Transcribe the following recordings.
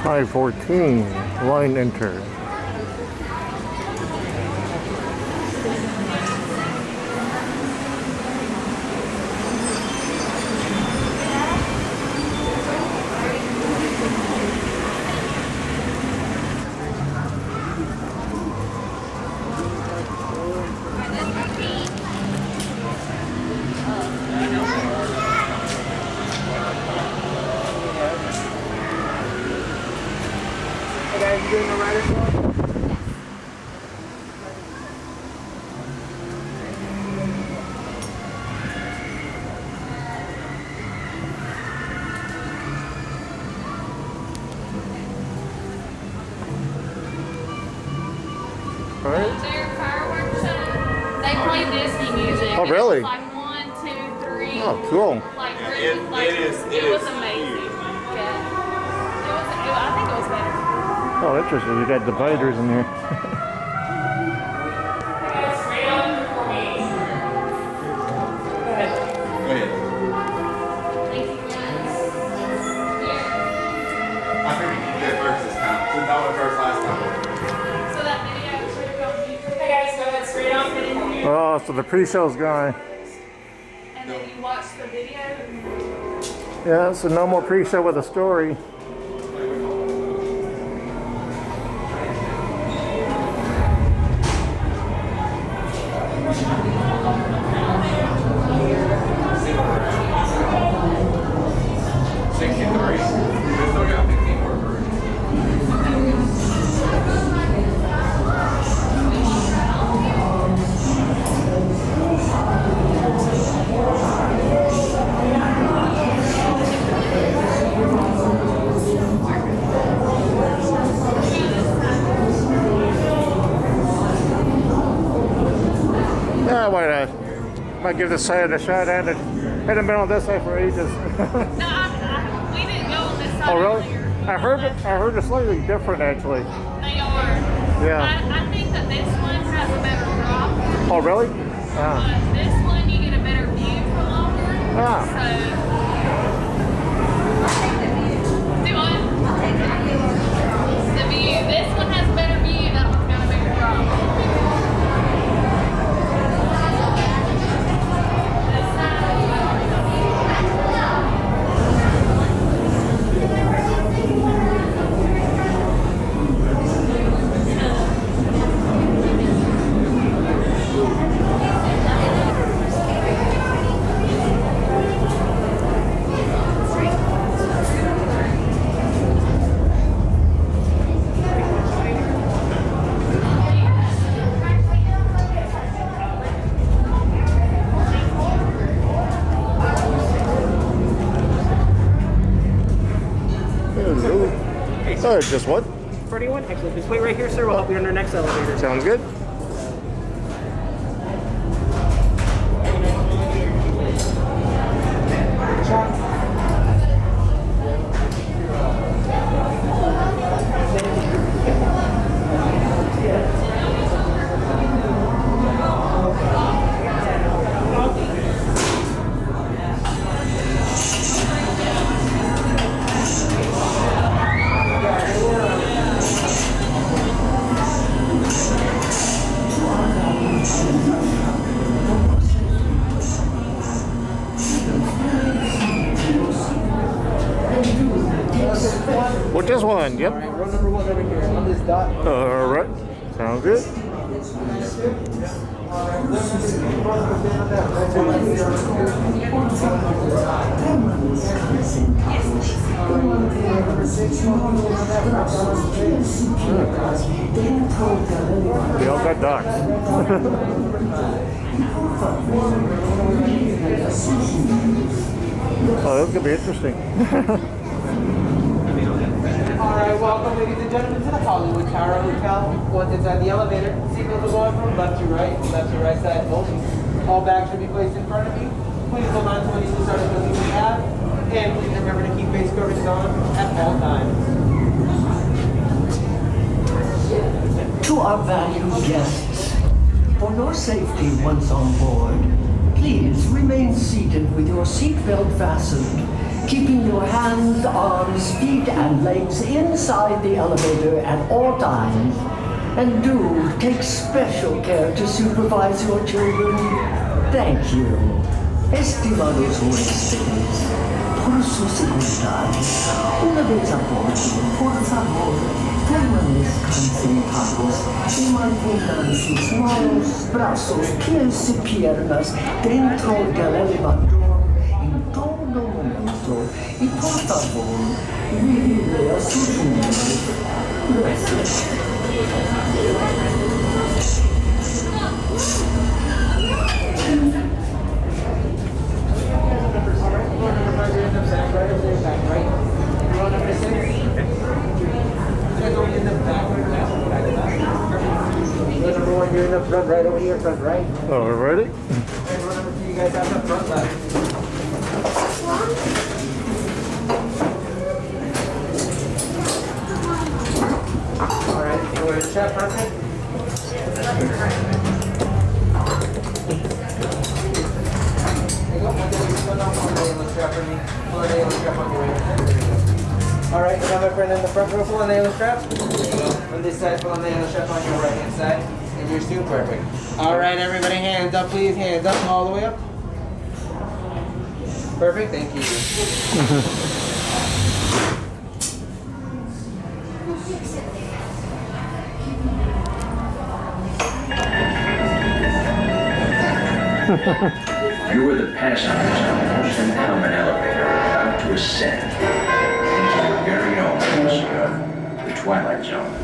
514, line enter. You doing the rider's club? Their fireworks show, they play Disney music. Oh, really? It was like 1, 2, 3. Oh, cool. Like, it was amazing. Yeah. I think it was better. Oh, interesting. You got dividers in here. Oh, so the pre-show's gone. And then you watch the video? Yeah, so no more pre-show with a story. Yeah, why not? Might give this side a shot at it. Hadn't been on this side for ages. No, we didn't go on this side. Oh, really? Earlier. I heard it's slightly different actually. They are. Yeah. I think that this one has a better drop. Oh, really? But this one you get a better view from longer. Ah. So, do I? The view. This one has a better view. That one's got a bigger drop. Just what? 41? Excellent. Just wait right here, sir. We'll help you on our next elevator. Sounds good. What this one? Yep. Row number 1 over here on this dot. All right. Sounds good. We all got docs. Oh, that's gonna be interesting. Alright, welcome ladies and gentlemen to the Hollywood Tower Hotel. Once inside the elevator, seatbelts will go on from left to right side only. All bags should be placed in front of you. Please hold on to any loose articles you may have. And please remember to keep face coverings on at all times. To our valued guests, for your safety once on board, please remain seated with your seatbelt fastened, keeping your hands, arms, feet, and legs inside the elevator at all times. And do take special care to supervise your children. Thank you. Estimados huéspedes, por su seguridad, una vez a bordo, por favor, permanezcan sentados y mantengan sus manos, brazos, pies y piernas dentro del elevador en todo momento. Y por favor, vigile a sus números. Gracias. You're in the front right over here, front right. Oh, we're ready? And row number 2, you guys have the front left. Alright, you want to check perfect? There you go. Alright, now my friend in the front row, pull on the nail strap. There you go. On this side, pull on the nail strap on your right hand side. And you're still perfect. Alright, everybody, hands up, please. Hands up, all the way up. Perfect, thank you. You are the passengers on the Ocean Helmet elevator about to ascend into your very own portion of the Twilight Zone.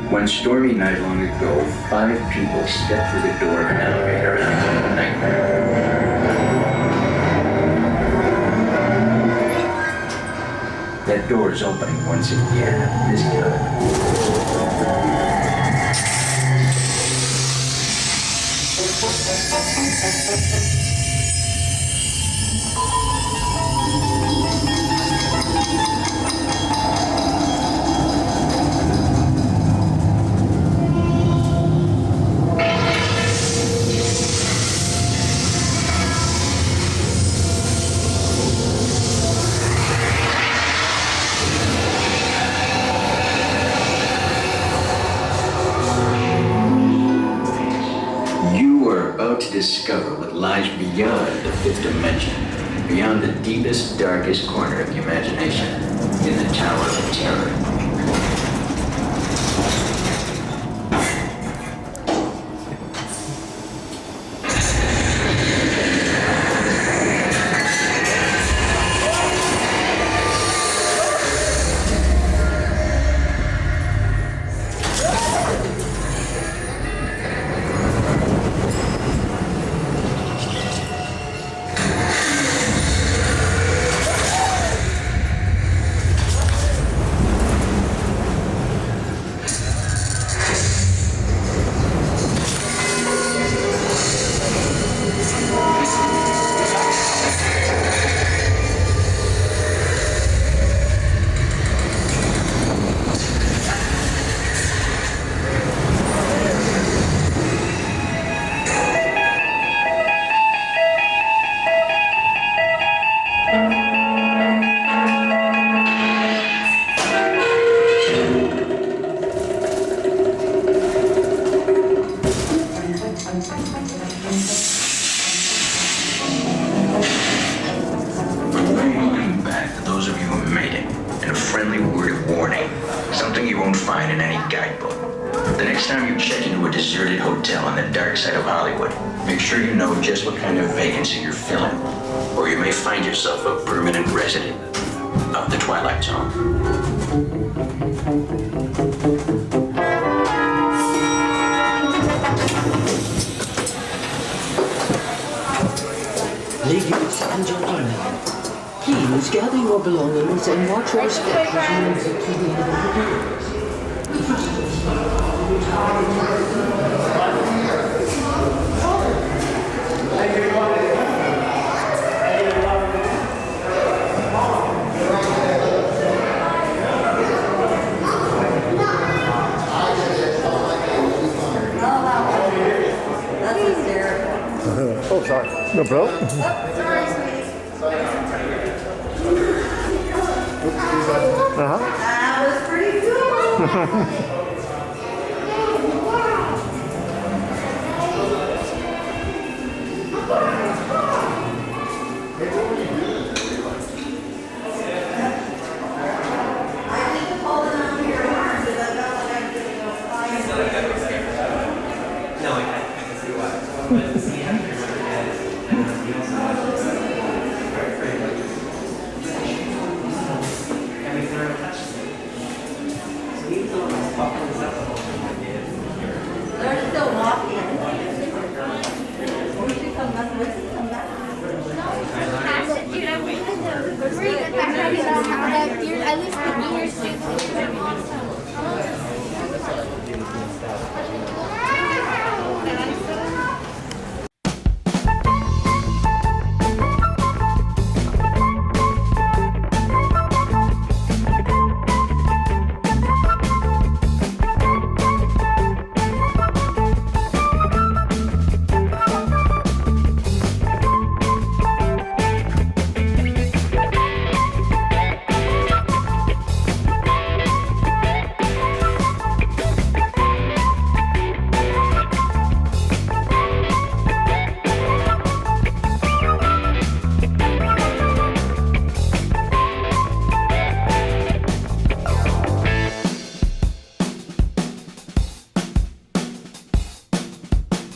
One stormy night long ago, 5 people stepped through the door of an elevator and had a nightmare. That door is opening once again, this time. To discover what lies beyond the 5th dimension, beyond the deepest, darkest corner of the imagination, in the Tower of Terror. find in any guidebook. The next time you check into a deserted hotel on the dark side of Hollywood, make sure you know just what kind of vacancy you're filling, or you may find yourself a permanent resident of the Twilight Zone. Ladies and gentlemen, please gather your belongings and watch your step as you exit to the end of the doors. That's hysterical. Oh, sorry. No problem. Oh, sorry, sweetie. That was pretty cool. I keep holding on to your arm because I felt like I'm getting a fire. No, I can see why. But see, after you look at it, and you also have very friendly. And we never touched it. So even though it's fucking this up the whole time I did, They're still walking. We should come back. We should come back. Dude, I'm really good. We're good. I'm ready to have that. At least the beer soup.